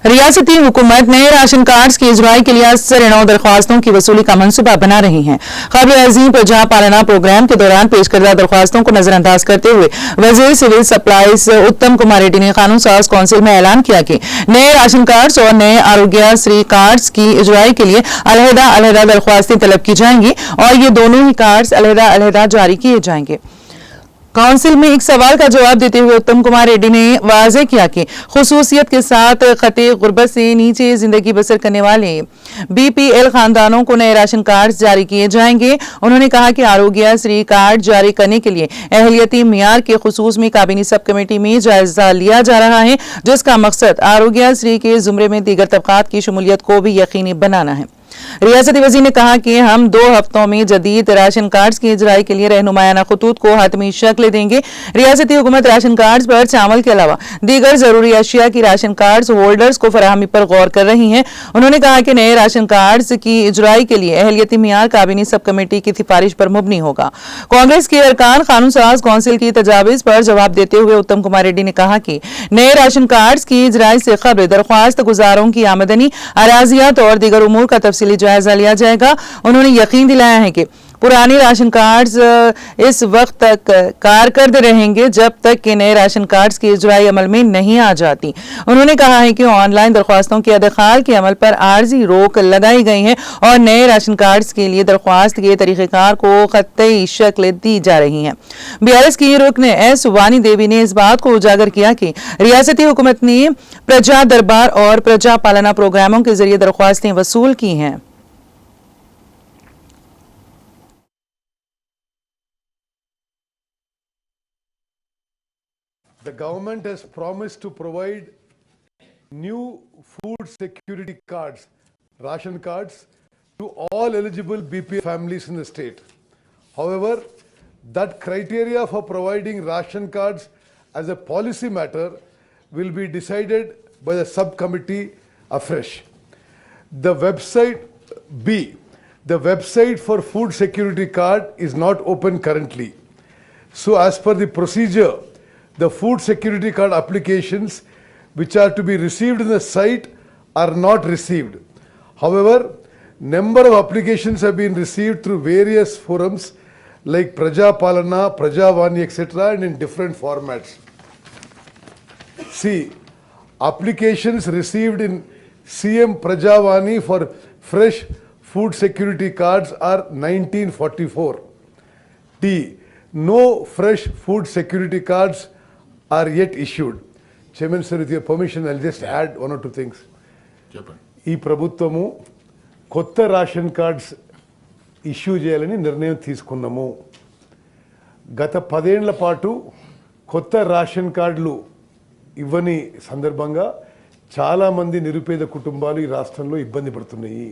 रियासती हुकूमत नए राशन कार्ड की इजराई के लिए 80 दरख्वास्तों की वसूली का मंसूबा बना रही है। खबर अजीम प्रजा पालना प्रोग्राम के दौरान पेश करदा दरख्वास्तों को नजरअंदाज करते हुए वजीर सिविल सप्लाईज उत्तम कुमार रेड्डी ने कानून साज कौंसिल में ऐलान किया कि नए राशन कार्ड और नए आरोग्यश्री कार्ड की इजराई के लिए अलहदा दरख्वास्तें तलब की जाएंगी और ये दोनों ही कार्ड अलहदा जारी किए जाएंगे। काउंसिल में एक सवाल का जवाब देते हुए उत्तम कुमार रेड्डी ने वाज़ेह किया कि खुसूसियत के साथ खते गुर्बत से नीचे जिंदगी बसर करने वाले बीपीएल खानदानों को नए राशन कार्ड जारी किए जाएंगे। उन्होंने कहा कि आरोग्यश्री कार्ड जारी करने के लिए अहलियती मियार के खुसूस में काबीनी सब कमेटी में जायजा लिया जा रहा है, जिसका मकसद आरोग्यश्री के जुमरे में दीगर तबकात की शमूलियत को भी यकीनी बनाना है। रियासती वज़ीर ने कहा कि हम 2 हफ्तों में जदीद राशन कार्ड्स की इजराई के लिए रहनुमायाना खतूत को हातमी शक्ल देंगे। रियासती हुकूमत राशन कार्ड्स पर चावल के अलावा दीगर जरूरी अशिया की राशन कार्ड्स होल्डर्स को फराहमी पर गौर कर रही है। उन्होंने कहा कि नए राशन कार्ड्स की इजराई के लिए अहलियती मियार काबीनी सब कमेटी की सिफारिश पर मुबनी होगा। कांग्रेस के अरकान कानून साज कौंसिल की तजावीज पर जवाब देते हुए उत्तम कुमार रेड्डी ने कहा कि नए राशन कार्ड्स की इजराई से खबर दरख्वास्त गुजारों की आमदनी, अराजियात और दीगर उमूर का तफसीली जायजा लिया जाएगा। उन्होंने यकीन दिलाया है कि पुराने राशन कार्ड्स इस वक्त तक कारकर्द रहेंगे जब तक कि नए राशन कार्ड्स की इजराई अमल में नहीं आ जाती। उन्होंने कहा है कि ऑनलाइन दरख्वास्तों के अदखाल के अमल पर आर्जी रोक लगाई गई है और नए राशन कार्ड्स के लिए दरख्वास्त के तरीक़ेकार को खत्ती शक्ल दी जा रही है। बीआरएस की रुकन एस वानी देवी ने इस बात को उजागर किया कि रियासती हुकूमत ने प्रजा दरबार और प्रजा पालना प्रोग्रामों के जरिए दरख्वास्तें वसूल की हैं। The government has promised to provide new food security cards, ration cards, to all eligible BPL families in the state. However, that criteria for providing ration cards as a policy matter will be decided by the subcommittee afresh. The website for food security card is not open currently. So as per the procedure, the food security card applications which are to be received in the site are not received. However, number of applications have been received through various forums like Praja Palana, Prajavani, etc. and in different formats. See, applications received in CM Prajavani for fresh food security cards are 1944. No fresh food security cards are yet issued. Chairman sir, with your permission, I'll just add 1 or 2 things. ఈ ప్రభుత్వము కొత్త ration cards issue చేయాలని నిర్ణయం తీసుకున్నాము. గత 10 ఏళ్ల పాటు కొత్త రేషన్ కార్డులు ఇవ్వని సందర్భంగా చాలా మంది నిరుపేద కుటుంబాలు ఈ రాష్ట్రంలో ఇబ్బంది పడుతున్నాయి.